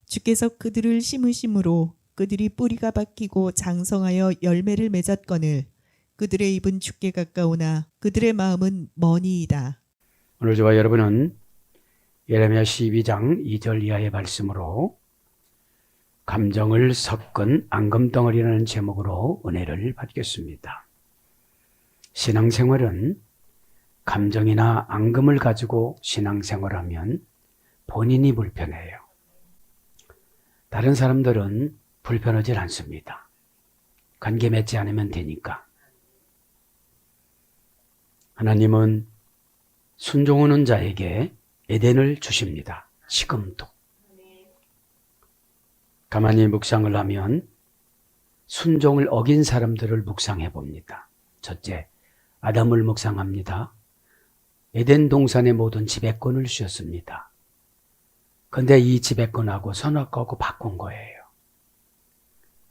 주께서 그들을 심으심으로 그들이 뿌리가 박히고 장성하여 열매를 맺었거늘 그들의 입은 주께 가까우나 그들의 마음은 머니이다. 오늘 저와 여러분은 예레미야 12장 2절 이하의 말씀으로 감정을 섞은 앙금덩어리라는 제목으로 은혜를 받겠습니다. 신앙생활은 감정이나 앙금을 가지고 신앙생활하면 본인이 불편해요. 다른 사람들은 불편하지 않습니다. 관계 맺지 않으면 되니까. 하나님은 순종하는 자에게 에덴을 주십니다. 지금도. 가만히 묵상을 하면 순종을 어긴 사람들을 묵상해 봅니다. 첫째, 아담을 묵상합니다. 에덴 동산의 모든 지배권을 주셨습니다. 근데 이 지배권하고 선악과하고 바꾼 거예요.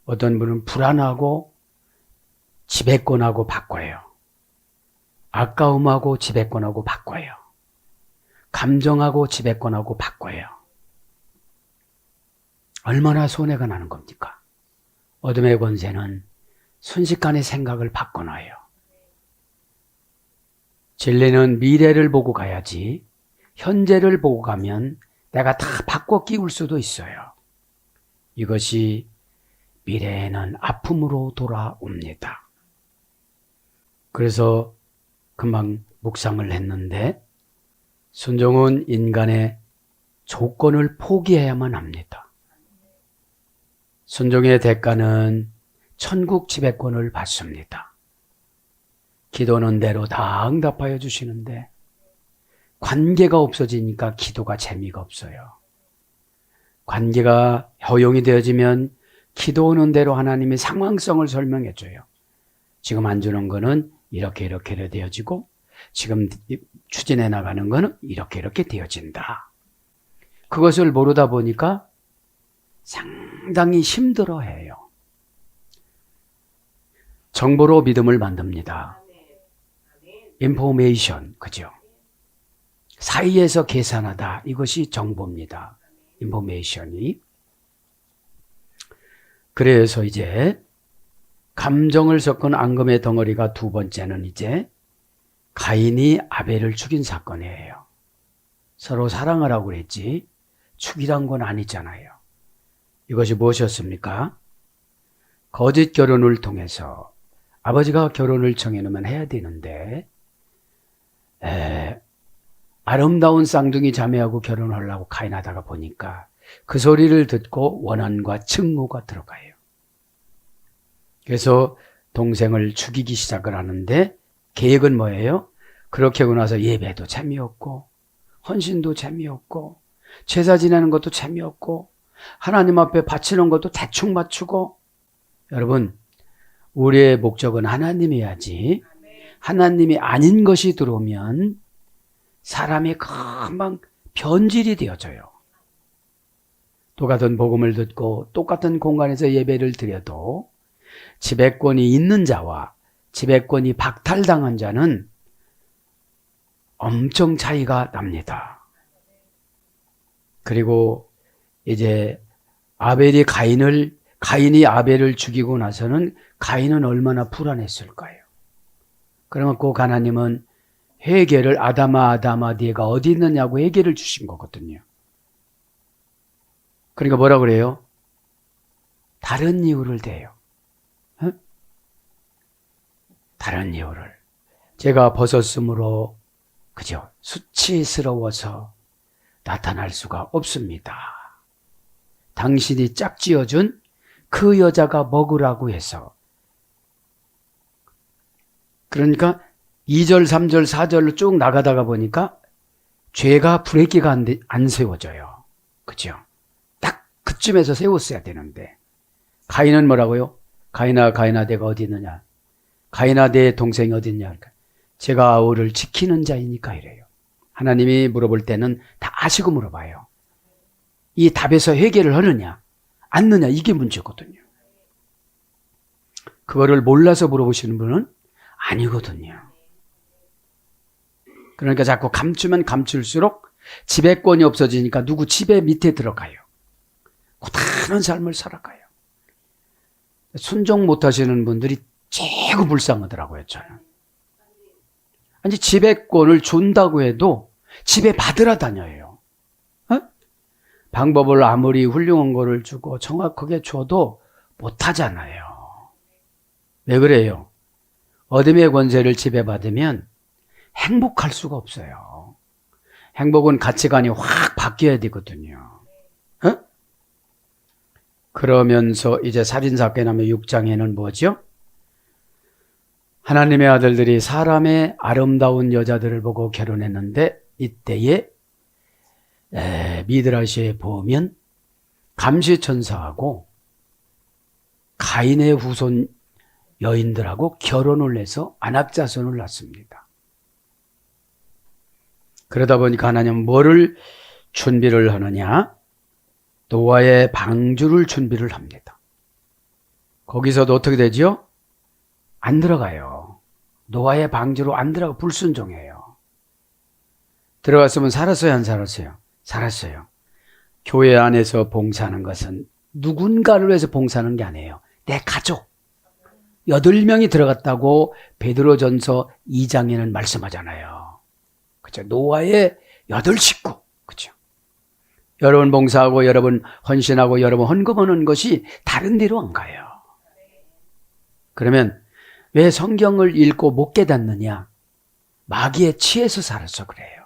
어떤 분은 불안하고 지배권하고 바꿔요. 아까움하고 지배권하고 바꿔요. 감정하고 지배권하고 바꿔요. 얼마나 손해가 나는 겁니까? 어둠의 권세는 순식간에 생각을 바꿔놔요. 진리는 미래를 보고 가야지 현재를 보고 가면 내가 다 바꿔 끼울 수도 있어요. 이것이 미래에는 아픔으로 돌아옵니다. 그래서 금방 묵상을 했는데 순종은 인간의 조건을 포기해야만 합니다. 순종의 대가는 천국 지배권을 받습니다. 기도는 대로 다 응답하여 주시는데 관계가 없어지니까 기도가 재미가 없어요. 관계가 허용이 되어지면 기도하는 대로 하나님이 상황성을 설명해 줘요. 지금 안 주는 거는 이렇게 되어지고 지금 추진해 나가는 거는 이렇게 되어진다. 그것을 모르다 보니까 상당히 힘들어해요. 정보로 믿음을 만듭니다. 인포메이션, 그죠? 사이에서 계산하다. 이것이 정보입니다. 인포메이션이. 그래서 이제 감정을 섞은 앙금의 덩어리가 두 번째는 이제 가인이 아벨을 죽인 사건이에요. 서로 사랑하라고 그랬지 죽이란 건 아니잖아요. 이것이 무엇이었습니까? 거짓 결혼을 통해서 아버지가 결혼을 정해놓으면 해야 되는데 아름다운 쌍둥이 자매하고 결혼하려고 가인하다가 보니까 그 소리를 듣고 원한과 증오가 들어가요. 그래서 동생을 죽이기 시작을 하는데 계획은 뭐예요? 그렇게 하고 나서 예배도 재미없고 헌신도 재미없고 제사 지내는 것도 재미없고 하나님 앞에 바치는 것도 대충 맞추고. 여러분, 우리의 목적은 하나님이야지 하나님이 아닌 것이 들어오면 사람이 금방 변질이 되어져요. 똑같은 복음을 듣고 똑같은 공간에서 예배를 드려도 지배권이 있는 자와 지배권이 박탈당한 자는 엄청 차이가 납니다. 그리고 이제 가인이 아벨을 죽이고 나서는 가인은 얼마나 불안했을까요? 그래갖고 하나님은 회개를 아담아 네가 어디 있느냐고 회개를 주신 거거든요. 그러니까 뭐라 그래요? 다른 이유를 대요. 다른 이유를. 제가 벗었으므로 그죠? 수치스러워서 나타날 수가 없습니다. 당신이 짝지어준 그 여자가 먹으라고 해서. 그러니까 2절, 3절, 4절로 쭉 나가다가 보니까 죄가 브레이크가 안 세워져요. 그죠? 딱 그쯤에서 세웠어야 되는데 가인은 뭐라고요? 가인아 내가 어디 있느냐? 가인아 내 동생이 어디 있냐? 제가 아우를 지키는 자이니까 이래요. 하나님이 물어볼 때는 다 아시고 물어봐요. 이 답에서 회개를 하느냐 안 하느냐 이게 문제거든요. 그거를 몰라서 물어보시는 분은 아니거든요. 그러니까 자꾸 감추면 감출수록 지배권이 없어지니까 누구 지배 밑에 들어가요. 사는 삶을 살아가요. 순종 못하시는 분들이 최고 불쌍하더라고요, 저는. 아니, 지배권을 준다고 해도 지배 받으러 다녀요. 어? 방법을 아무리 훌륭한 거를 주고 정확하게 줘도 못하잖아요. 왜 그래요? 어둠의 권세를 지배받으면 행복할 수가 없어요. 행복은 가치관이 확 바뀌어야 되거든요. 어? 그러면서 이제 살인사건하면 6장에는 뭐죠? 하나님의 아들들이 사람의 아름다운 여자들을 보고 결혼했는데 이때에 미드라시에 보면 감시천사하고 가인의 후손 여인들하고 결혼을 해서 안악자손을 낳습니다. 그러다 보니까 하나님은 뭐를 준비를 하느냐? 노아의 방주를 준비를 합니다. 거기서도 어떻게 되죠? 안 들어가요. 노아의 방주로 안 들어가 불순종해요. 들어갔으면 살았어요, 안 살았어요? 살았어요. 교회 안에서 봉사하는 것은 누군가를 위해서 봉사하는 게 아니에요. 내 가족. 8명이 들어갔다고 베드로전서 2장에는 말씀하잖아요. 그죠? 노아의 8식구. 그죠? 여러분 봉사하고 여러분 헌신하고 여러분 헌금하는 것이 다른 데로 안 가요. 그러면 왜 성경을 읽고 못 깨닫느냐? 마귀에 취해서 살아서 그래요.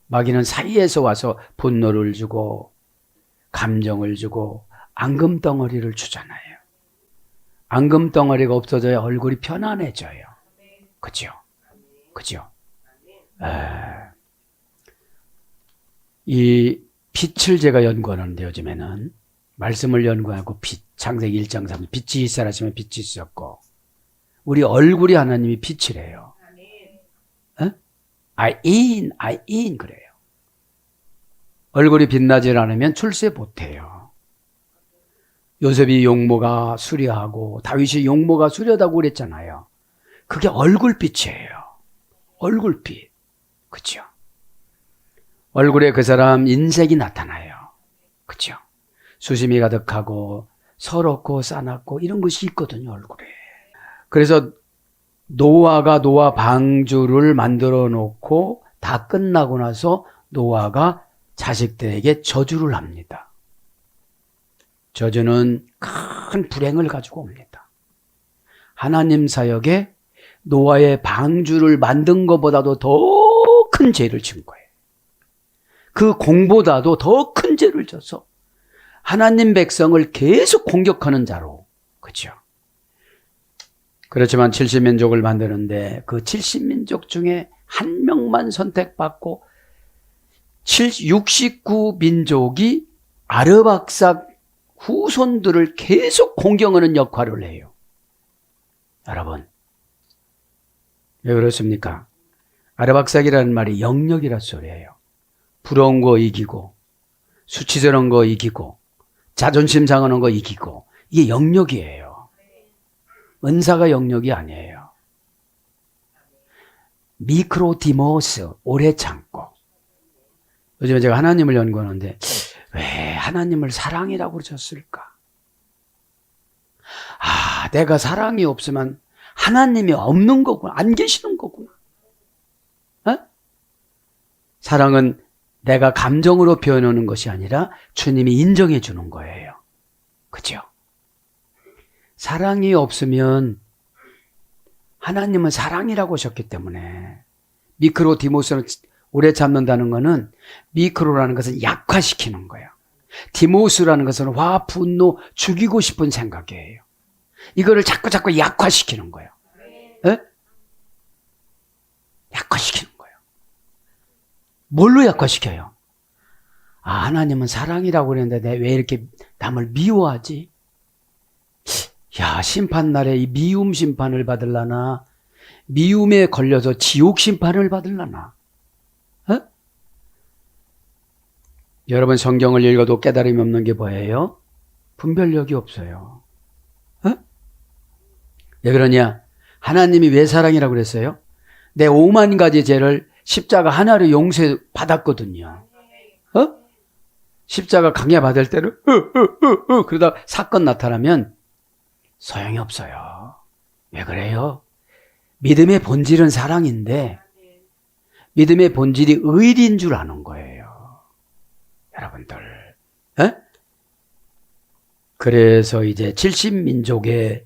마귀는 사이에서 와서 분노를 주고 감정을 주고 앙금덩어리를 주잖아요. 앙금덩어리가 없어져야 얼굴이 편안해져요. 그죠? 그죠? 이 빛을 제가 연구하는데 요즘에는 말씀을 연구하고 빛, 창세기 1장 3 빛이 있으라 하시면 빛이 있었고 우리 얼굴이 하나님이 빛이래요. I in 그래요. 얼굴이 빛나지 않으면 출세 못해요. 요셉이 용모가 수려하고 다윗이 용모가 수려하다고 그랬잖아요. 그게 얼굴빛이에요. 얼굴빛. 그렇죠? 얼굴에 그 사람 인색이 나타나요. 그렇죠? 수심이 가득하고 서럽고 싸납고 이런 것이 있거든요, 얼굴에. 그래서 노아가 노아 방주를 만들어 놓고 다 끝나고 나서 노아가 자식들에게 저주를 합니다. 저주는 큰 불행을 가지고 옵니다. 하나님 사역에 노아의 방주를 만든 것보다도 더 큰 죄를 진 거예요. 그 공보다도 더 큰 죄를 져서 하나님 백성을 계속 공격하는 자로. 그렇죠? 그렇지만 70민족을 만드는데 그 70민족 중에 한 명만 선택받고 69민족이 아르박삭 후손들을 계속 공경하는 역할을 해요. 여러분, 왜 그렇습니까? 아르박삭이라는 말이 영역이라 소리예요. 부러운 거 이기고 수치스러운 거 이기고 자존심 상하는 거 이기고 이게 영역이에요. 은사가 영역이 아니에요. 미크로디모스, 오래 참고. 요즘에 제가 하나님을 연구하는데 왜 하나님을 사랑이라고 그러셨을까? 아, 내가 사랑이 없으면 하나님이 없는 거구나. 안 계시는 거구나. 어? 사랑은 내가 감정으로 표현하는 것이 아니라 주님이 인정해 주는 거예요. 그죠? 사랑이 없으면 하나님은 사랑이라고 하셨기 때문에 미크로디모스는 오래 참는다는 것은 미크로라는 것은 약화시키는 거예요. 디모스라는 것은 화, 분노, 죽이고 싶은 생각이에요. 이거를 자꾸 약화시키는 거예요. 에? 약화시키는 거예요. 뭘로 약화시켜요? 아, 하나님은 사랑이라고 그랬는데 왜 이렇게 남을 미워하지? 야, 심판날에 이 미움 심판을 받으려나? 미움에 걸려서 지옥 심판을 받으려나? 어? 여러분 성경을 읽어도 깨달음이 없는 게 뭐예요? 분별력이 없어요. 어? 왜 그러냐? 하나님이 왜 사랑이라고 그랬어요? 내 5만 가지 죄를 십자가 하나로 용서받았거든요. 어? 십자가 강해 받을 때는 그러다 사건 나타나면 소용이 없어요. 왜 그래요? 믿음의 본질은 사랑인데 믿음의 본질이 의리인 줄 아는 거예요. 여러분들. 에? 그래서 이제 70민족의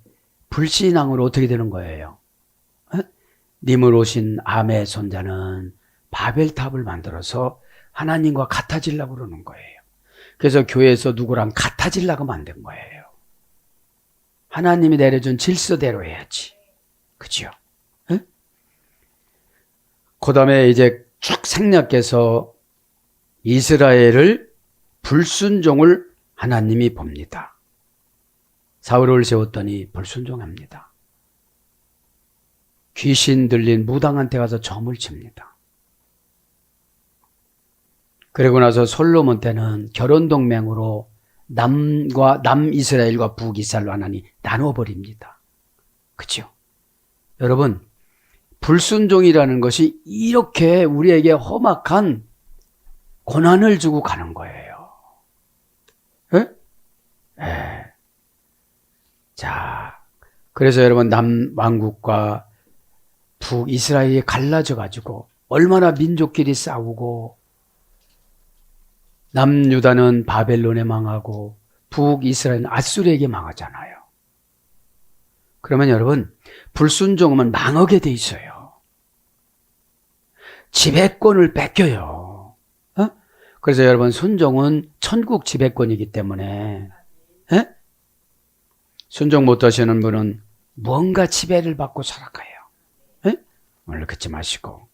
불신앙으로 어떻게 되는 거예요? 에? 님을 오신 암의 손자는 바벨탑을 만들어서 하나님과 같아지려고 그러는 거예요. 그래서 교회에서 누구랑 같아지려고 만든 거예요. 하나님이 내려준 질서대로 해야지. 그죠? 그 다음에 이제 쭉 생략해서 이스라엘을 불순종을 하나님이 봅니다. 사울을 세웠더니 불순종합니다. 귀신 들린 무당한테 가서 점을 칩니다. 그리고 나서 솔로몬 때는 결혼동맹으로 남이스라엘과 북이스라엘로 하나님 나눠버립니다. 그렇죠? 여러분, 불순종이라는 것이 이렇게 우리에게 험악한 고난을 주고 가는 거예요. 예? 예. 자, 그래서 여러분 남왕국과 북이스라엘이 갈라져 가지고 얼마나 민족끼리 싸우고 남유다는 바벨론에 망하고 북이스라엘은 아수르에게 망하잖아요. 그러면 여러분 불순종하면 망하게 돼 있어요. 지배권을 뺏겨요. 어? 그래서 여러분 순종은 천국 지배권이기 때문에 에? 순종 못하시는 분은 무언가 지배를 받고 살아가요. 에? 오늘 그치 마시고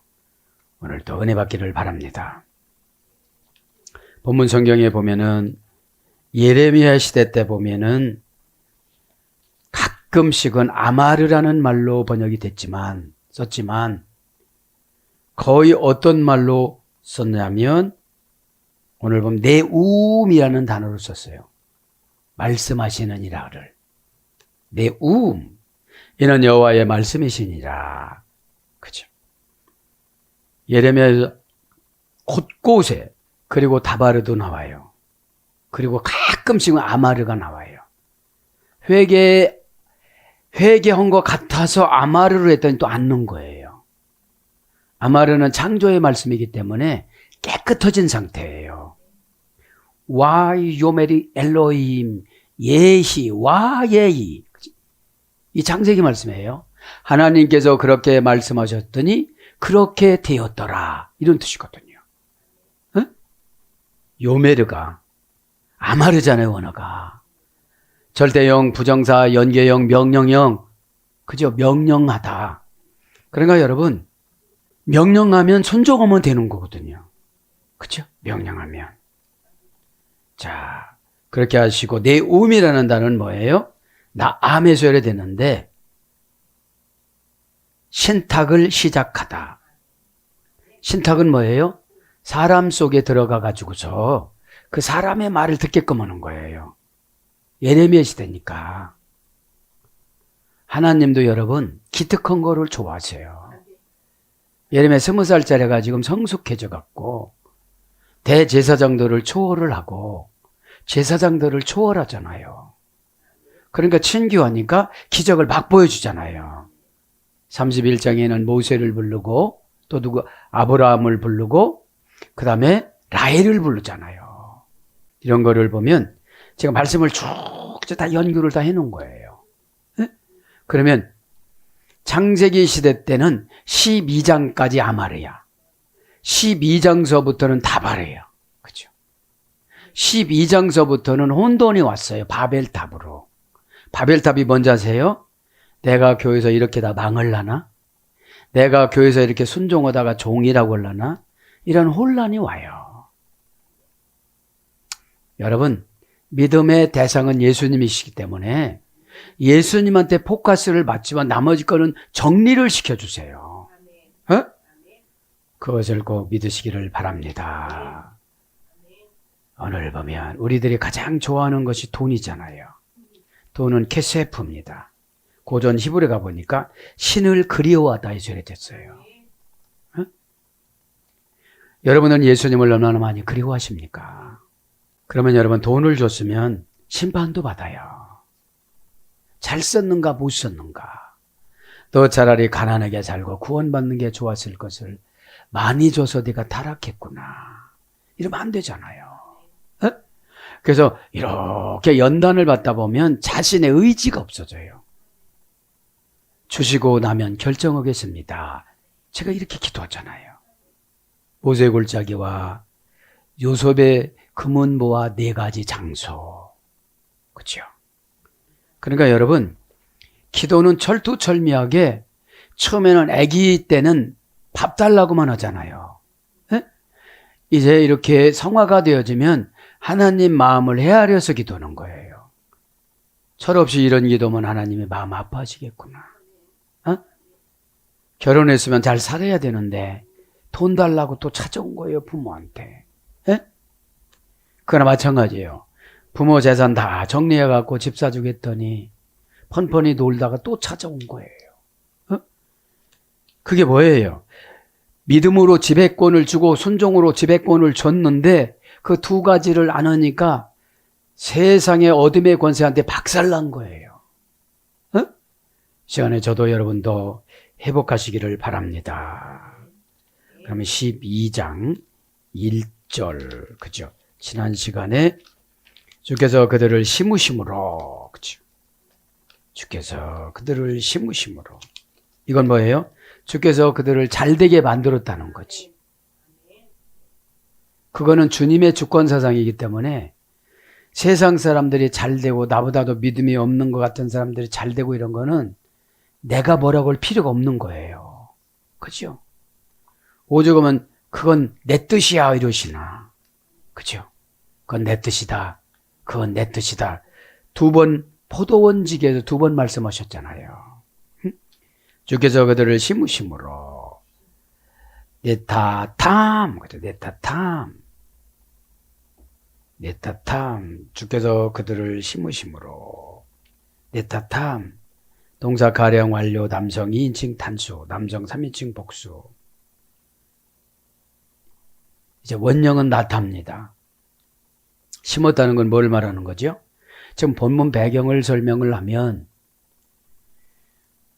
오늘도 은혜 받기를 바랍니다. 본문 성경에 보면은 예레미야 시대 때 보면은 가끔씩은 아마르라는 말로 번역이 썼지만 거의 어떤 말로 썼냐면 오늘 보면 네움이라는 단어를 썼어요. 말씀하시는 이라를. 네움. 이는 여호와의 말씀이시니라. 그죠? 예레미야 곳곳에 그리고 다바르도 나와요. 그리고 가끔씩은 아마르가 나와요. 회개한 것 같아서 아마르로 했더니 또 안 넣은 거예요. 아마르는 창조의 말씀이기 때문에 깨끗해진 상태예요. 와 요메리 엘로힘 예히 와 예히 이 창세기 말씀이에요. 하나님께서 그렇게 말씀하셨더니 그렇게 되었더라 이런 뜻이거든요. 어? 요메르가 아마르잖아요. 원어가 절대형, 부정사, 연계형, 명령형. 그죠? 명령하다. 그러니까 여러분, 명령하면 순종하면 되는 거거든요. 그죠? 명령하면. 자, 그렇게 하시고, 네움이라는 단어는 뭐예요? 나암에서 열어되는데, 신탁을 시작하다. 신탁은 뭐예요? 사람 속에 들어가 가지고서 그 사람의 말을 듣게끔 하는 거예요. 예레미야 시대니까. 하나님도 여러분 기특한 거를 좋아하세요. 예레미야 20살짜리가 지금 성숙해져 갖고 대제사장들을 초월을 하고 제사장들을 초월하잖아요. 그러니까 친교하니까 기적을 막 보여주잖아요. 31장에는 모세를 부르고 또 아브라함을 부르고 그 다음에 라헬을 부르잖아요. 이런 거를 보면 제가 말씀을 쭉 다 연구를 다 해놓은 거예요. 네? 그러면 창세기 시대 때는 12장까지 아마르야. 12장서부터는 다바르야. 그죠? 12장서부터는 혼돈이 왔어요. 바벨탑으로. 바벨탑이 뭔지 아세요? 내가 교회에서 이렇게 다 망을라나? 내가 교회에서 이렇게 순종하다가 종이라고 하려나? 이런 혼란이 와요. 여러분, 믿음의 대상은 예수님이시기 때문에 예수님한테 포커스를 맞지만 나머지 거는 정리를 시켜주세요. 어? 그것을 꼭 믿으시기를 바랍니다. 오늘 보면 우리들이 가장 좋아하는 것이 돈이잖아요. 돈은 케세프입니다. 고전 히브리에 가보니까 신을 그리워하다 이렇게 됐어요. 어? 여러분은 예수님을 얼마나 많이 그리워하십니까? 그러면 여러분 돈을 줬으면 심판도 받아요. 잘 썼는가 못 썼는가. 너 차라리 가난하게 살고 구원받는 게 좋았을 것을 많이 줘서 네가 타락했구나. 이러면 안 되잖아요. 에? 그래서 이렇게 연단을 받다 보면 자신의 의지가 없어져요. 주시고 나면 결정하겠습니다. 제가 이렇게 기도하잖아요. 모세 골짜기와 요셉의 금은보와 4가지 장소. 그렇죠? 그러니까 여러분, 기도는 철두철미하게 처음에는 아기 때는 밥 달라고만 하잖아요. 에? 이제 이렇게 성화가 되어지면 하나님 마음을 헤아려서 기도하는 거예요. 철없이 이런 기도면 하나님의 마음 아파하시겠구나. 어? 결혼했으면 잘 살아야 되는데 돈 달라고 또 찾아온 거예요, 부모한테. 에? 그거나 마찬가지예요. 부모 재산 다 정리해갖고 집 사주겠더니 펀펀히 놀다가 또 찾아온 거예요. 어? 그게 뭐예요? 믿음으로 지배권을 주고 순종으로 지배권을 줬는데 그 2가지를 안 하니까 세상의 어둠의 권세한테 박살난 거예요. 어? 시간에 저도 여러분도 회복하시기를 바랍니다. 그러면 12장 1절, 그죠? 지난 시간에 주께서 그들을 심으심으로, 그죠? 주께서 그들을 심으심으로. 이건 뭐예요? 주께서 그들을 잘되게 만들었다는 거지. 그거는 주님의 주권사상이기 때문에 세상 사람들이 잘되고 나보다도 믿음이 없는 것 같은 사람들이 잘되고 이런 거는 내가 뭐라고 할 필요가 없는 거예요. 그죠? 오죽하면 그건 내 뜻이야 이러시나. 그죠? 그건 내 뜻이다. 그건 내 뜻이다. 2번 포도원지기에서 2번 말씀하셨잖아요. 주께서 그들을 심으심으로 네타탐, 네타탐, 주께서 그들을 심으심으로 네타탐, 동사 가령 완료, 남성 2인칭 단수, 남성 3인칭 복수. 이제 원형은 나타입니다. 심었다는 건 뭘 말하는 거죠? 지금 본문 배경을 설명을 하면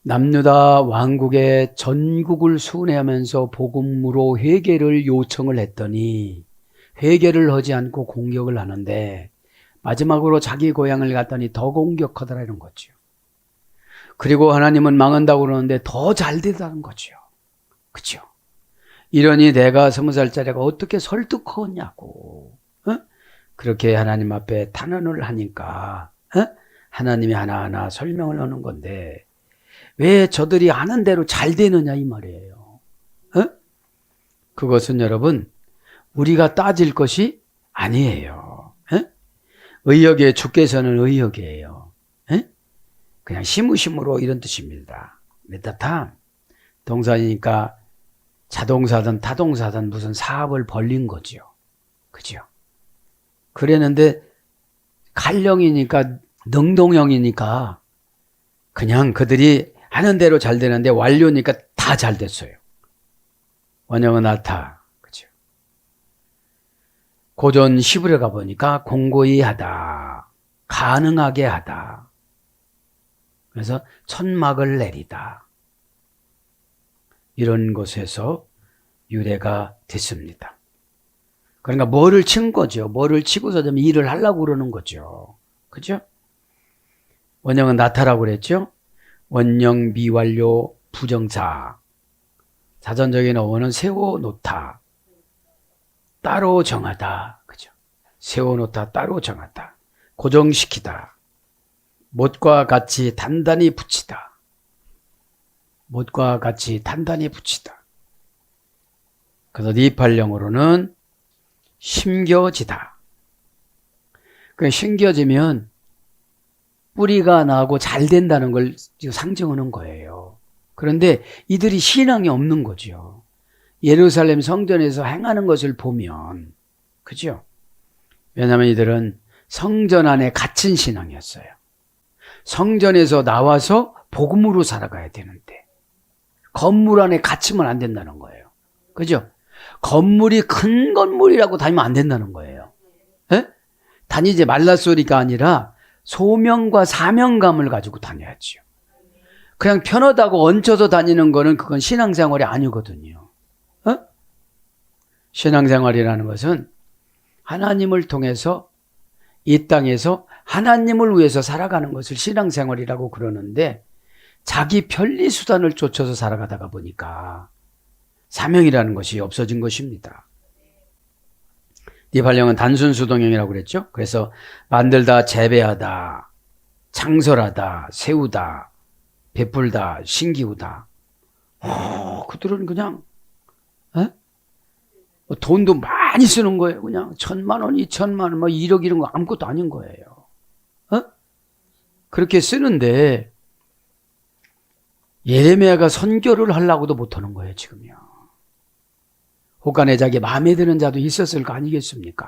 남유다 왕국의 전국을 순회하면서 복음으로 회개를 요청을 했더니 회개를 하지 않고 공격을 하는데 마지막으로 자기 고향을 갔더니 더 공격하더라 이런 거죠. 그리고 하나님은 망한다고 그러는데 더 잘 되다는 거죠. 그렇죠? 이러니 내가 20살짜리가 어떻게 설득하냐고. 어? 그렇게 하나님 앞에 탄원을 하니까 하나님이 하나하나 설명을 하는 건데 왜 저들이 아는 대로 잘 되느냐 이 말이에요. 그것은 여러분 우리가 따질 것이 아니에요. 의역의 주께서는 의역이에요. 그냥 심으심으로 이런 뜻입니다. 메타탐 동사니까 자동사든 타동사든 무슨 사업을 벌린 거죠. 그죠? 그랬는데 칼령이니까 능동형이니까 그냥 그들이 하는 대로 잘 되는데 완료니까 다 잘 됐어요. 원형은 나타. 그죠? 고전 시브에 가보니까 공고히 하다. 가능하게 하다. 그래서 천막을 내리다. 이런 곳에서 유래가 됐습니다. 그러니까 뭐를 친 거죠. 뭐를 치고서 좀 일을 하려고 그러는 거죠. 그죠? 원형은 나타라고 그랬죠? 원형 미완료 부정사. 사전적인 어원은 세워놓다. 따로 정하다. 그죠? 세워놓다, 따로 정하다. 고정시키다. 못과 같이 단단히 붙이다. 못과 같이 단단히 붙이다. 그래서 니팔령으로는 심겨지다. 그 심겨지면 뿌리가 나고 잘 된다는 걸 상징하는 거예요. 그런데 이들이 신앙이 없는 거죠. 예루살렘 성전에서 행하는 것을 보면, 그죠? 왜냐하면 이들은 성전 안에 갇힌 신앙이었어요. 성전에서 나와서 복음으로 살아가야 되는데 건물 안에 갇히면 안 된다는 거예요. 그죠? 건물이 큰 건물이라고 다니면 안 된다는 거예요. 에? 다니지 말라 소리가 아니라 소명과 사명감을 가지고 다녀야지요. 그냥 편하다고 얹혀서 다니는 거는 그건 신앙생활이 아니거든요. 신앙생활이라는 것은 하나님을 통해서 이 땅에서 하나님을 위해서 살아가는 것을 신앙생활이라고 그러는데, 자기 편리수단을 쫓아서 살아가다가 보니까 사명이라는 것이 없어진 것입니다. 니발령은 단순수동형이라고 그랬죠. 그래서 만들다, 재배하다, 창설하다, 세우다, 베풀다, 신기우다. 그들은 그냥 돈도 많이 쓰는 거예요. 그냥 1,000만 원, 2,000만 원, 1억 이런 거 아무것도 아닌 거예요. 그렇게 쓰는데 예레미야가 선교를 하려고도 못하는 거예요, 지금요. 혹간에 자기 마음에 드는 자도 있었을 거 아니겠습니까?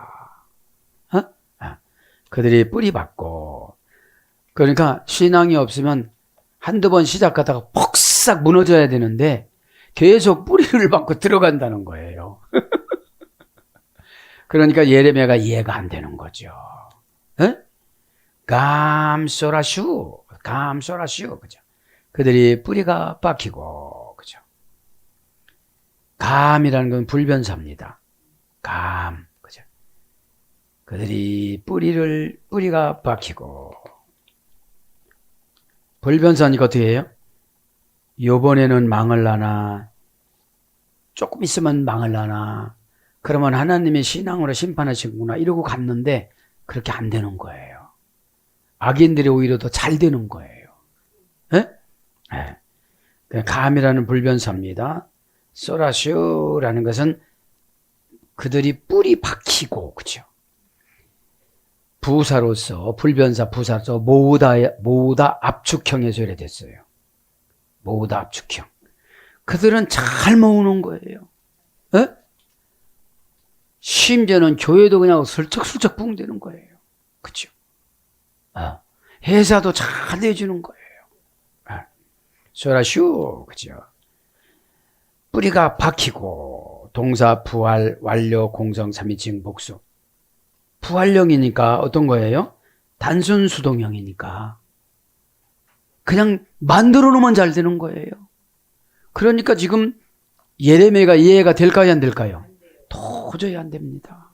그들이 뿌리 받고, 그러니까 신앙이 없으면 한두 번 시작하다가 폭삭 무너져야 되는데 계속 뿌리를 받고 들어간다는 거예요. 그러니까 예레미야가 이해가 안 되는 거죠. 감소라슈, 그죠? 그들이 뿌리가 박히고, 그죠? 감이라는 건 불변사입니다. 그죠? 그들이 뿌리가 박히고, 불변사니까 어떻게 해요? 요번에는 망을라나, 조금 있으면 망을라나, 그러면 하나님의 신앙으로 심판하시구나, 이러고 갔는데, 그렇게 안 되는 거예요. 악인들이 오히려 더 잘 되는 거예요. 감이라는 불변사입니다. 소라슈라는 것은 그들이 뿌리 박히고, 그죠? 부사로서, 불변사 부사로서 모으다 압축형에서 이래됐어요. 모으다 압축형. 그들은 잘 모으는 거예요. 심지어는 교회도 그냥 슬쩍슬쩍 붕대는 거예요. 그죠? 회사도 잘 내주는 거예요. 소라슈, 그죠? 뿌리가 박히고, 동사 부활, 완료, 공성, 삼위칭, 복수. 부활형이니까 어떤 거예요? 단순 수동형이니까. 그냥 만들어 놓으면 잘 되는 거예요. 그러니까 지금 예레미야가 이해가 될까요, 안 될까요? 도저히 안 됩니다.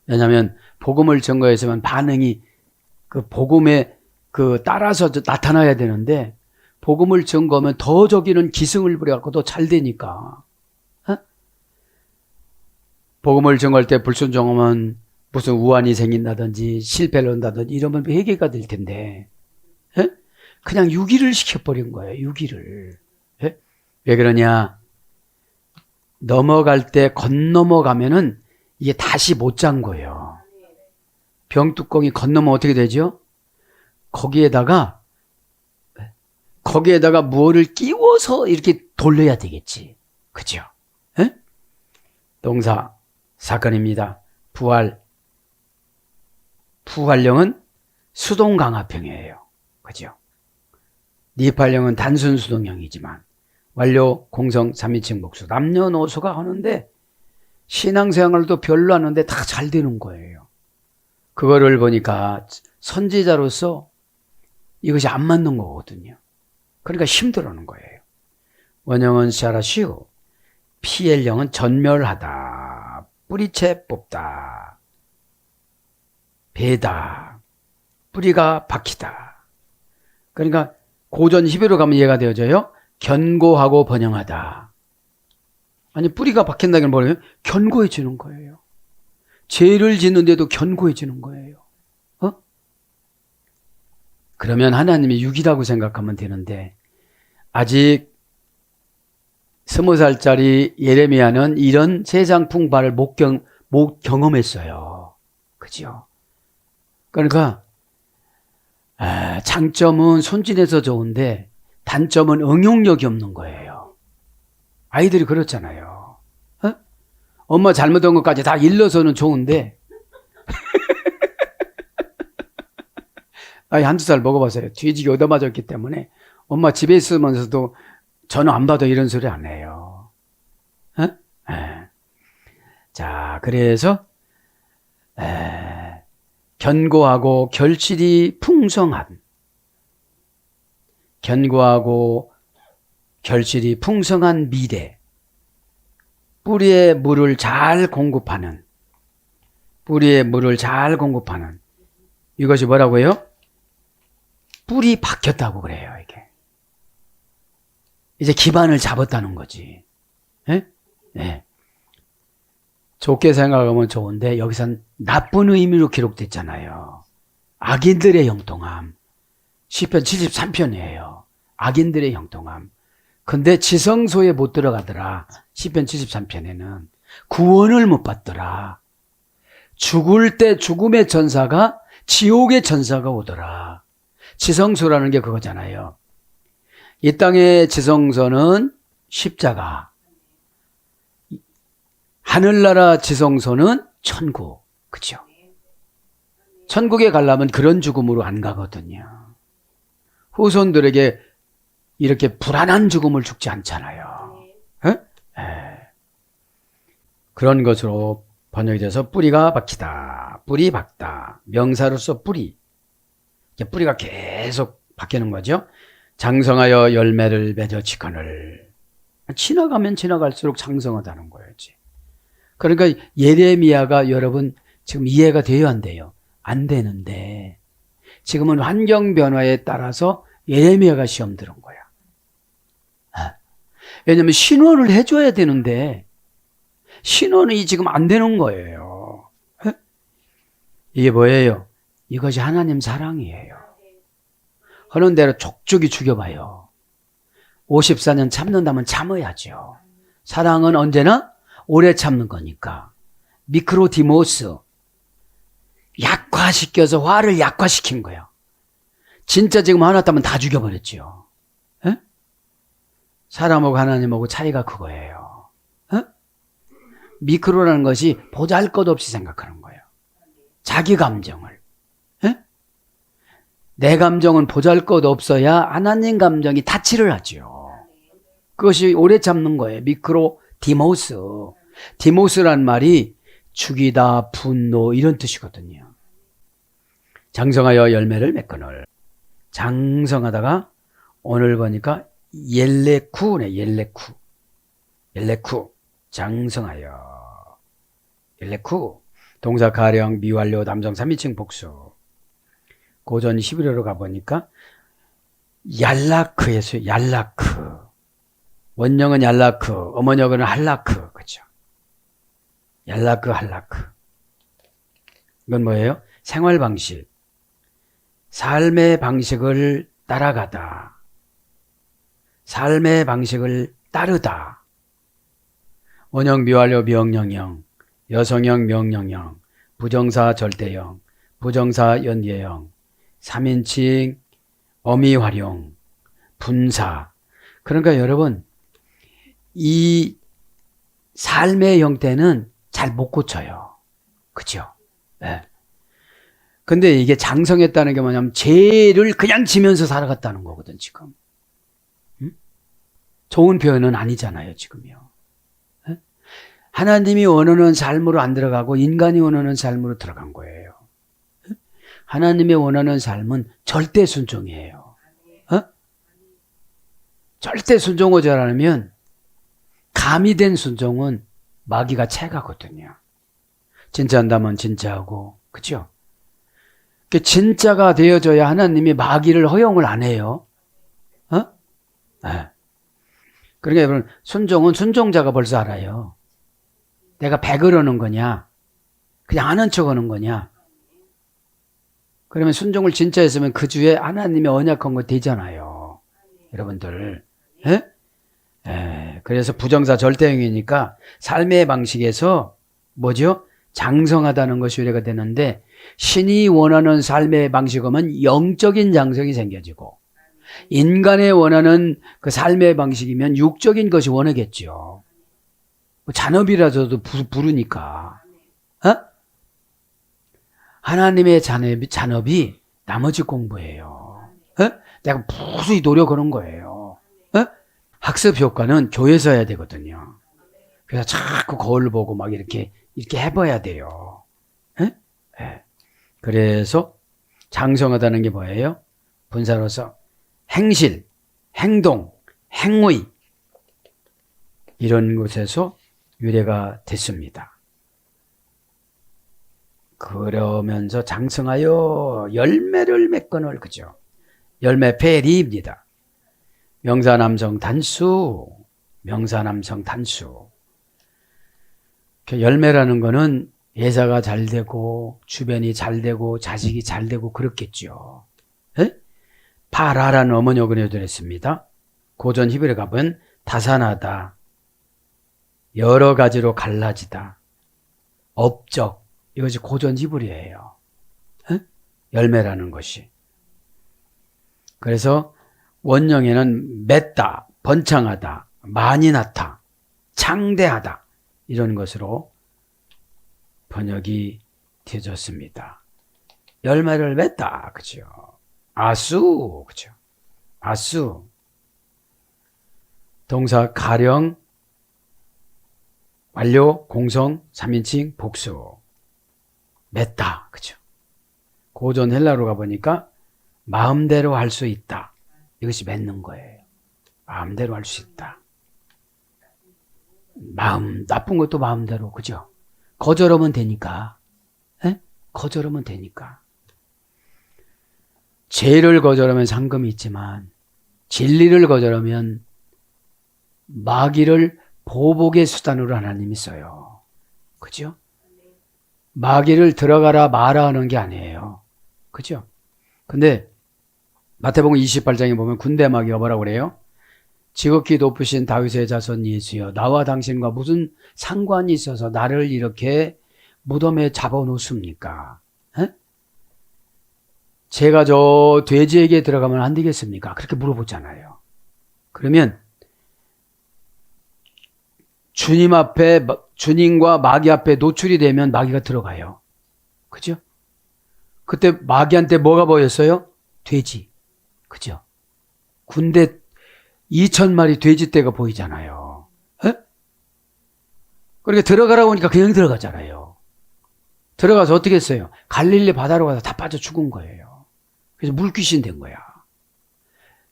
왜냐하면 복음을 증거했으면 반응이 그 복음에 따라서 나타나야 되는데, 복음을 증거하면 더 저기는 기승을 부려갖고 더 잘 되니까. 복음을 증거할 때 불순종하면 무슨 우환이 생긴다든지 실패를 한다든지 이러면 회개가 될 텐데, 그냥 유기를 시켜버린 거예요. 유기를. 왜 그러냐? 넘어갈 때 건너가면은 이게 다시 못 잔 거예요. 병뚜껑이 건너면 어떻게 되죠? 거기에다가 무엇을 끼워서 이렇게 돌려야 되겠지. 그죠? 동사, 사건입니다. 부활령은 수동강압형이에요. 그죠? 니팔령은 단순 수동형이지만, 완료, 공성, 삼위칭, 복수. 남녀노소가 하는데, 신앙생활도 별로 하는데 다 잘 되는 거예요. 그거를 보니까 선지자로서 이것이 안 맞는 거거든요. 그러니까 힘들어하는 거예요. 원형은 샤라시오, 피엘령은 전멸하다, 뿌리채 뽑다, 베다, 뿌리가 박히다. 그러니까 고전 히브리어로 가면 이해가 되어져요. 견고하고 번영하다. 아니, 뿌리가 박힌다는 건 뭐예요? 견고해지는 거예요. 죄를 짓는데도 견고해지는 거예요. 그러면 하나님이 육이라고 생각하면 되는데, 아직 20살짜리 예레미야는 이런 세상 풍파를 못 경험했어요. 그죠? 그러니까 장점은 손짓해서 좋은데 단점은 응용력이 없는 거예요. 아이들이 그렇잖아요. 엄마 잘못한 것까지 다 일러서는 좋은데 한두 살 먹어봤어요. 뒤지게 얻어맞았기 때문에 엄마 집에 있으면서도 전화 안 받아 이런 소리 안 해요. 자, 그래서 견고하고 결실이 풍성한, 견고하고 결실이 풍성한 미래, 뿌리에 물을 잘 공급하는, 뿌리에 물을 잘 공급하는, 이것이 뭐라고요? 뿌리 박혔다고 그래요, 이게. 이제 기반을 잡았다는 거지. 예? 네. 좋게 생각하면 좋은데 여기선 나쁜 의미로 기록됐잖아요. 악인들의 형통함. 시편 73편이에요. 악인들의 형통함. 근데 지성소에 못 들어가더라. 시편 73편에는 구원을 못 받더라. 죽을 때 죽음의 전사가 지옥의 전사가 오더라. 지성소라는 게 그거잖아요. 이 땅의 지성소는 십자가, 하늘나라 지성소는 천국. 그죠? 천국에 가려면 그런 죽음으로 안 가거든요. 후손들에게 이렇게 불안한 죽음을 죽지 않잖아요. 에? 그런 것으로 번역이 돼서 뿌리가 박히다, 뿌리 박다, 명사로서 뿌리. 뿌리가 계속 바뀌는 거죠. 장성하여 열매를 맺어 지거늘. 지나가면 지나갈수록 장성하다는 거였지. 그러니까 예레미야가 여러분 지금 이해가 돼요, 안 돼요? 안 되는데 지금은 환경 변화에 따라서 예레미야가 시험 들은 거야. 왜냐하면 신원을 해줘야 되는데 신원이 지금 안 되는 거예요. 이게 뭐예요? 이것이 하나님 사랑이에요. 하는 대로 족족이 죽여봐요. 54년 참는다면 참아야죠. 사랑은 언제나 오래 참는 거니까. 미크로디모스, 약화시켜서 화를 약화시킨 거예요. 진짜 지금 화났다면 다 죽여버렸죠. 에? 사람하고 하나님하고 차이가 그거예요. 에? 미크로라는 것이 보잘것없이 생각하는 거예요. 자기 감정을. 에? 내 감정은 보잘것없어야 하나님 감정이 타치를 하죠. 그것이 오래 참는 거예요. 미크로디모스. 디모스란 말이 죽이다, 분노 이런 뜻이거든요. 장성하여 열매를 맺거늘. 장성하다가 오늘 보니까 옐레쿠네. 옐레쿠 장성하여. 옐레쿠 동사 가령 미완료 남성 3인칭 복수. 고전 11호로 가보니까 얄라크에서 얄라크. 원형은 얄라크, 어머니어는 할라크. 그죠? 얄라크, 할라크. 이건 뭐예요? 생활 방식. 삶의 방식을 따라가다. 삶의 방식을 따르다. 원형 미완료 명령형, 여성형 명령형, 부정사 절대형, 부정사 연예형, 3인칭 어미 활용, 분사. 그러니까 여러분 이 삶의 형태는 잘 못 고쳐요. 그죠? 네. 근데 이게 장성했다는 게 뭐냐면 죄를 그냥 지면서 살아갔다는 거거든, 지금. 응? 좋은 표현은 아니잖아요, 지금요. 네? 하나님이 원하는 삶으로 안 들어가고 인간이 원하는 삶으로 들어간 거예요. 네? 하나님이 원하는 삶은 절대 순종이에요. 절대 순종하지 않으면 가미된 순종은 마귀가 채가거든요. 진짜 한다면 진짜하고, 그죠? 진짜가 되어져야 하나님이 마귀를 허용을 안 해요. 네. 그러니까 여러분, 순종은 순종자가 벌써 알아요. 내가 100을 하는 거냐, 그냥 아는 척 하는 거냐. 그러면 순종을 진짜 했으면 그 주에 하나님의 언약한 거 되잖아요. 여러분들. 예? 예, 그래서 부정사 절대형이니까 삶의 방식에서 뭐죠? 장성하다는 것이 유래가 되는데 신이 원하는 삶의 방식이면 영적인 장성이 생겨지고 인간의 원하는 그 삶의 방식이면 육적인 것이 원하겠죠. 뭐 잔업이라도 부르니까. 하나님의 잔업이 나머지 공부예요. 내가 무수히 노력하는 거예요. 학습 효과는 교회에서 해야 되거든요. 그래서 자꾸 거울 보고 막 이렇게 해봐야 돼요. 그래서 장성하다는 게 뭐예요? 분사로서 행실, 행동, 행위 이런 곳에서 유래가 됐습니다. 그러면서 장성하여 열매를 맺거늘, 그죠? 열매 페리입니다. 명사남성 단수, 명사남성 단수. 열매라는 거는 예사가 잘 되고 주변이 잘 되고 자식이 잘 되고 그렇겠죠. 에? 파라라는 어머니어근에 들었습니다. 고전 히브리 가면 다산하다, 여러 가지로 갈라지다, 업적, 이것이 고전 히브리예요. 에? 열매라는 것이. 그래서 원형에는 맺다, 번창하다, 많이 낳다, 창대하다 이런 것으로 번역이 되어졌습니다. 열매를 맺다, 그죠? 아수, 그죠? 아수. 동사 가령, 완료, 공성, 3인칭, 복수. 맺다, 그죠? 고전 헬라로 가보니까 마음대로 할 수 있다. 이것이 맺는 거예요. 마음대로 할 수 있다. 나쁜 것도 마음대로, 그죠? 거절하면 되니까. 에? 거절하면 되니까. 죄를 거절하면 상금이 있지만 진리를 거절하면 마귀를 보복의 수단으로 하나님이 써요. 그죠? 마귀를 들어가라 마라 하는 게 아니에요. 그죠? 근데 마태복음 28장에 보면 군대 마귀가 뭐라고 그래요? 지극히 높으신 다윗의 자손 예수여, 나와 당신과 무슨 상관이 있어서 나를 이렇게 무덤에 잡아놓습니까? 에? 제가 저 돼지에게 들어가면 안 되겠습니까? 그렇게 물어보잖아요. 그러면 주님 앞에, 주님과 마귀 앞에 노출이 되면 마귀가 들어가요. 그죠? 그때 마귀한테 뭐가 보였어요? 돼지. 그죠? 군대 2,000마리 돼지떼가 보이잖아요. 에? 그러니까 들어가라고 하니까 그냥 들어가잖아요. 들어가서 어떻게 했어요? 갈릴리 바다로 가서 다 빠져 죽은 거예요. 그래서 물귀신 된 거야.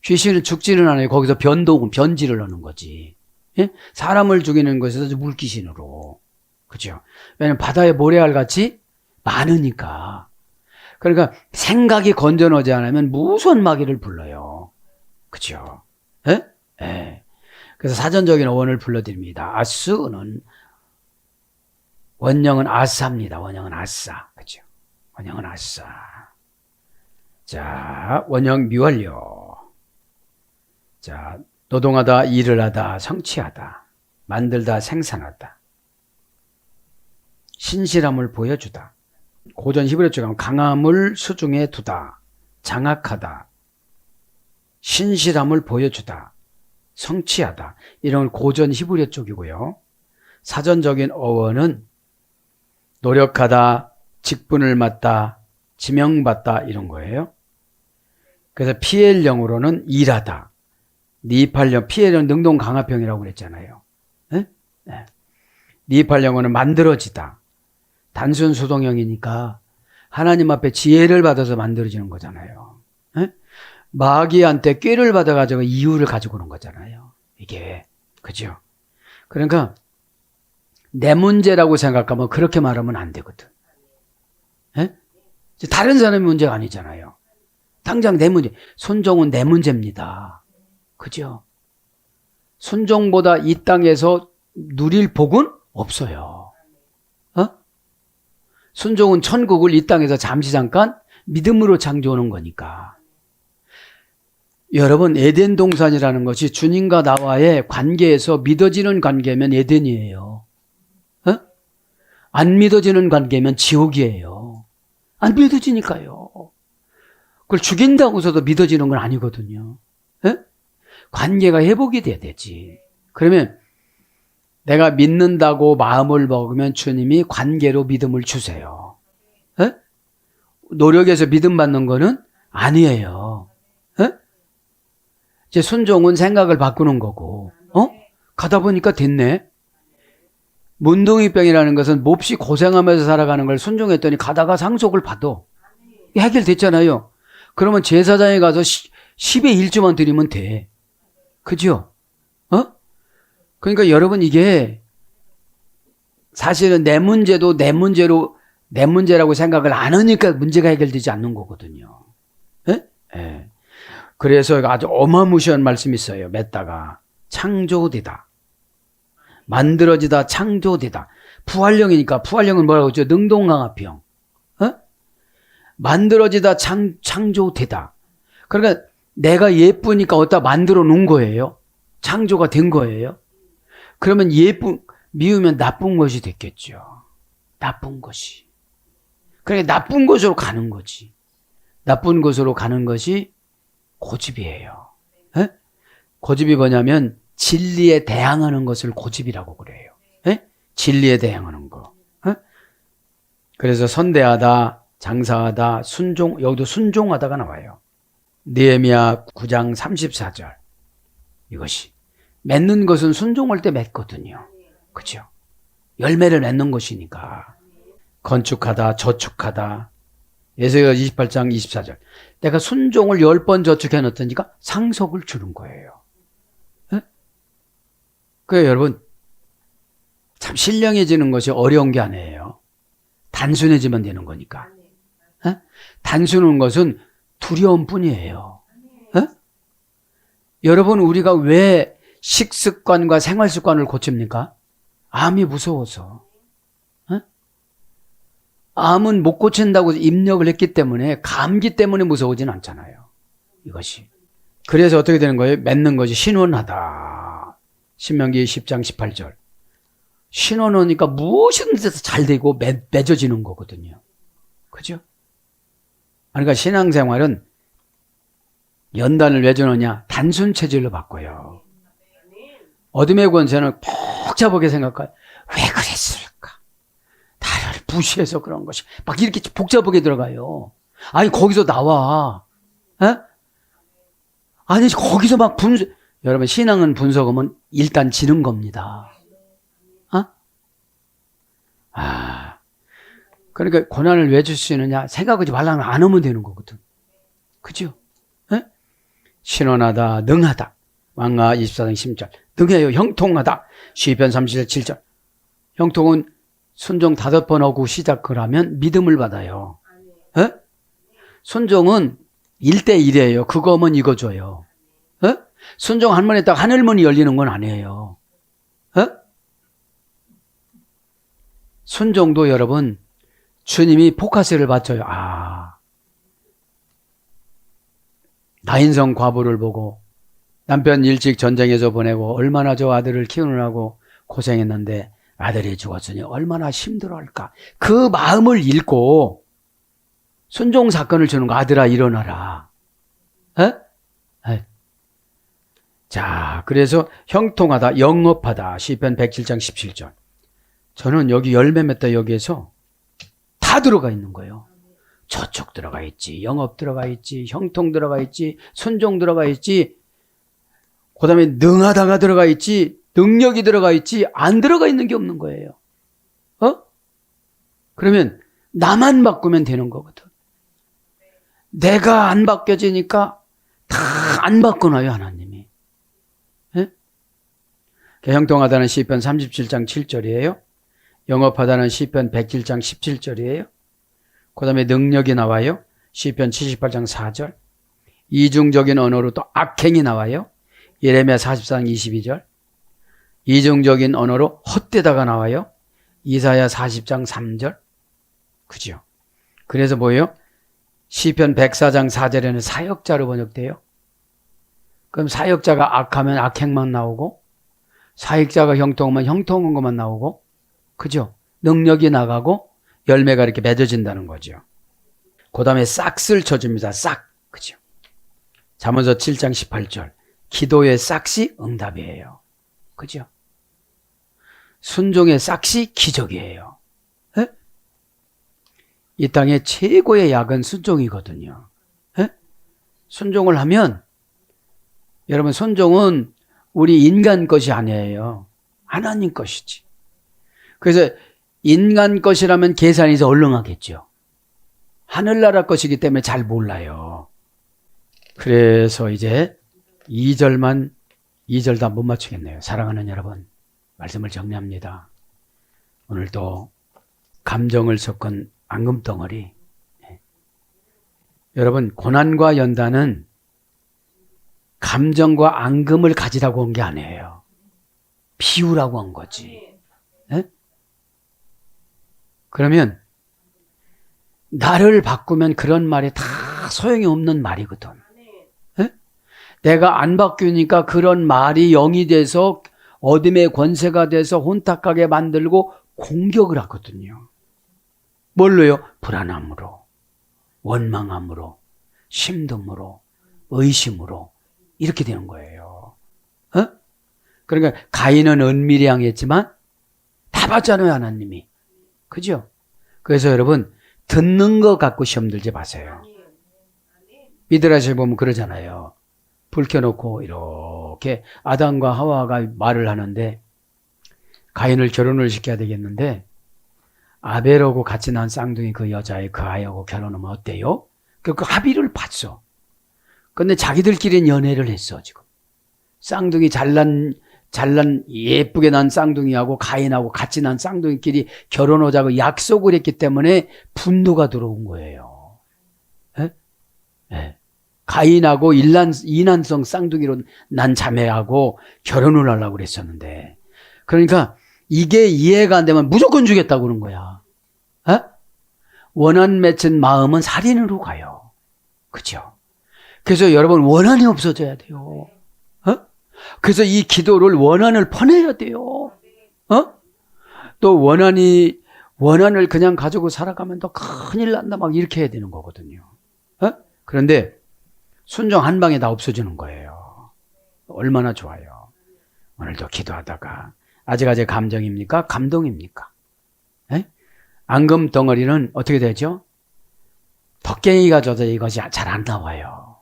귀신은 죽지는 않아요. 거기서 변질을 하는 거지. 예? 사람을 죽이는 것에서 물귀신으로. 그죠? 왜냐면 바다에 모래알 같이 많으니까. 그러니까 생각이 건져놓지 않으면 무서운 마귀를 불러요. 그죠? 예? 예. 그래서 사전적인 어원을 불러드립니다. 아스는 원형은 아싸입니다. 원형은 아싸. 그죠? 원형은 아싸. 자, 원형 미완료. 자, 노동하다, 일을 하다, 성취하다, 만들다, 생산하다. 신실함을 보여주다. 고전 히브리 쪽에 가면 강함을 수중에 두다, 장악하다, 신실함을 보여주다, 성취하다. 이런 고전 히브리 쪽이고요. 사전적인 어원은 노력하다, 직분을 맡다, 지명받다 이런 거예요. 그래서 PL형으로는 일하다. 니팔령, PL형 능동 강화형이라고 그랬잖아요. 네? 네. 니팔령어는 만들어지다. 단순 수동형이니까 하나님 앞에 지혜를 받아서 만들어지는 거잖아요. 네? 마귀한테 꾀를 받아가지고 이유를 가지고 오는 거잖아요. 이게. 그죠? 그러니까 내 문제라고 생각하면 그렇게 말하면 안 되거든. 네? 다른 사람의 문제가 아니잖아요. 당장 내 문제. 손종은 내 문제입니다. 그죠? 순종보다 이 땅에서 누릴 복은 없어요. 어? 순종은 천국을 이 땅에서 잠시 잠깐 믿음으로 창조하는 거니까. 여러분, 에덴 동산이라는 것이 주님과 나와의 관계에서 믿어지는 관계면 에덴이에요. 어? 안 믿어지는 관계면 지옥이에요. 안 믿어지니까요. 그걸 죽인다고 해서도 믿어지는 건 아니거든요. 어? 관계가 회복이 돼야 되지. 그러면 내가 믿는다고 마음을 먹으면 주님이 관계로 믿음을 주세요. 에? 노력해서 믿음 받는 거는 아니에요. 에? 이제 순종은 생각을 바꾸는 거고, 가다 보니까 됐네. 문둥이병이라는 것은 몹시 고생하면서 살아가는 걸 순종했더니 가다가 상속을 받아. 해결됐잖아요. 그러면 제사장에 가서 10의 1조만 드리면 돼. 그죠? 그러니까 여러분 이게 사실은 내 문제도 내 문제라고 생각을 안 하니까 문제가 해결되지 않는 거거든요. 예? 예. 그래서 아주 어마무시한 말씀이 있어요. 맺다가 창조되다. 만들어지다 창조되다. 부활령이니까 부활령은 뭐라고 했죠? 능동강화병. 만들어지다 창조되다. 그러니까 내가 예쁘니까 어디다 만들어 놓은 거예요. 창조가 된 거예요. 그러면 미우면 나쁜 것이 됐겠죠. 나쁜 것이. 그러니까 나쁜 곳으로 가는 거지. 나쁜 곳으로 가는 것이 고집이에요. 에? 고집이 뭐냐면 진리에 대항하는 것을 고집이라고 그래요. 에? 진리에 대항하는 거. 에? 그래서 선대하다, 장사하다, 여기도 순종하다가 나와요. 느헤미야 9장 34절. 이것이. 맺는 것은 순종할 때 맺거든요. 그죠? 열매를 맺는 것이니까. 건축하다, 저축하다. 에스겔 28장 24절. 내가 순종을 10번 저축해 놓더니까 상속을 주는 거예요. 그래요, 여러분. 참 신령해지는 것이 어려운 게 아니에요. 단순해지면 되는 거니까. 단순한 것은 두려움 뿐이에요. 여러분, 우리가 왜 식습관과 생활습관을 고칩니까? 암이 무서워서. 암은 못 고친다고 입력을 했기 때문에 감기 때문에 무서워진 않잖아요. 이것이. 그래서 어떻게 되는 거예요? 맺는 것이 신원하다. 신명기 10장 18절. 신원하니까 무엇이든지 잘 되고 맺어지는 거거든요. 그죠? 그러니까 신앙생활은 연단을 왜 주느냐? 단순 체질로 바꿔요. 어둠의 권세는 복잡하게 생각해요. 왜 그랬을까? 나를 무시해서 그런 것이. 막 이렇게 복잡하게 들어가요. 아니, 거기서 나와. 에? 아니, 거기서 막 여러분, 신앙은 분석하면 일단 지는 겁니다. 그러니까 고난을 왜 줄 수 있느냐? 생각하지 말라면 안 하면 되는 거거든. 그죠? 에? 신원하다, 능하다. 왕가 24장 10절. 능해요, 형통하다. 시편 37절. 형통은 순종 5번 하고 시작을 하면 믿음을 받아요. 에? 순종은 1대1이에요. 그거 하면 이거 줘요. 에? 순종 한 번 했다가 하늘문이 열리는 건 아니에요. 에? 순종도 여러분, 주님이 포커스를 맞춰요. 나인성 과부를 보고 남편 일찍 전쟁에서 보내고 얼마나 저 아들을 키우느라고 고생했는데 아들이 죽었으니 얼마나 힘들어할까. 그 마음을 읽고 순종 사건을 주는 거. 아들아 일어나라. 에? 자, 그래서 형통하다, 영업하다. 시편 107장 17절. 저는 여기 열매 맺다 여기에서 다 들어가 있는 거예요. 저축 들어가 있지, 영업 들어가 있지, 형통 들어가 있지, 순종 들어가 있지, 그 다음에 능하다가 들어가 있지, 능력이 들어가 있지, 안 들어가 있는 게 없는 거예요. 그러면 나만 바꾸면 되는 거거든. 내가 안 바뀌어지니까 다 안 바꿔놔요, 하나님이. 형통하다는 시편 37장 7절이에요. 영업하다는 시편 107장 17절이에요. 그 다음에 능력이 나와요. 시편 78장 4절. 이중적인 언어로 또 악행이 나와요. 예레미야 44장 22절. 이중적인 언어로 헛되다가 나와요. 이사야 40장 3절. 그죠? 그래서 뭐예요? 시편 104장 4절에는 사역자로 번역돼요. 그럼 사역자가 악하면 악행만 나오고, 사역자가 형통하면 형통한 것만 나오고, 그죠? 능력이 나가고 열매가 이렇게 맺어진다는 거죠. 그 다음에 싹을 쳐줍니다. 싹. 그죠? 잠언서 7장 18절. 기도의 싹이 응답이에요. 그죠? 순종의 싹이 기적이에요. 에? 이 땅의 최고의 약은 순종이거든요. 에? 순종을 하면, 여러분, 순종은 우리 인간 것이 아니에요. 하나님 것이지. 그래서 인간 것이라면 계산이 더 얼렁하겠죠. 하늘나라 것이기 때문에 잘 몰라요. 그래서 이제 2절도 못 맞추겠네요. 사랑하는 여러분, 말씀을 정리합니다. 오늘도 감정을 섞은 앙금덩어리. 여러분, 고난과 연단은 감정과 앙금을 가지라고 한 게 아니에요. 비우라고 한 거지. 예? 그러면 나를 바꾸면 그런 말이 다 소용이 없는 말이거든. 예? 내가 안 바뀌니까 그런 말이 영이 돼서 어둠의 권세가 돼서 혼탁하게 만들고 공격을 하거든요. 뭘로요? 불안함으로, 원망함으로, 심등으로, 의심으로 이렇게 되는 거예요. 어? 그러니까 가인은 은밀히 향했지만 다 봤잖아요, 하나님이. 그죠? 그래서 여러분, 듣는 거 갖고 시험 들지 마세요. 미드라시에 보면 그러잖아요. 불 켜놓고 이렇게 아담과 하와가 말을 하는데 가인을 결혼을 시켜야 되겠는데 아벨하고 같이 난 쌍둥이 그 여자의 그 아이하고 결혼하면 어때요? 그 합의를 봤어. 근데 자기들끼리는 연애를 했어, 지금. 쌍둥이 잘난 예쁘게 난 쌍둥이하고 가인하고 같이 난 쌍둥이끼리 결혼하자고 약속을 했기 때문에 분노가 들어온 거예요. 예? 예. 가인하고 이난성 쌍둥이로 난 자매하고 결혼을 하려고 그랬었는데, 그러니까 이게 이해가 안 되면 무조건 주겠다고 그런 거야. 예? 원한 맺힌 마음은 살인으로 가요. 그죠? 그래서 여러분, 원한이 없어져야 돼요. 그래서 이 기도를 원한을 퍼내야 돼요. 또 원한을 그냥 가지고 살아가면 더 큰일 난다 막 이렇게 해야 되는 거거든요. 그런데 순종 한 방에 다 없어지는 거예요. 얼마나 좋아요. 오늘도 기도하다가 아직 감정입니까? 감동입니까? 앙금 덩어리는 어떻게 되죠? 덕갱이가 져서 이것이 잘 안 나와요.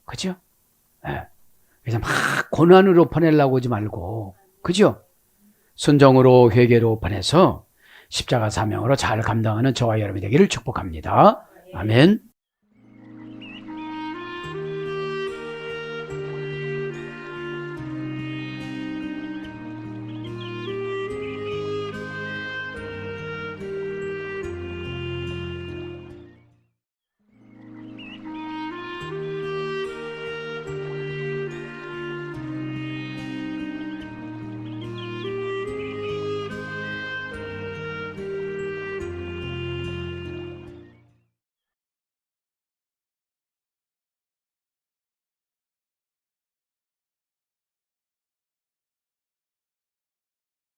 그죠? 그래서 막 고난으로 퍼내려고 하지 말고, 그죠? 순종으로 회개로 보내서 십자가 사명으로 잘 감당하는 저와 여러분이 되기를 축복합니다. 아멘.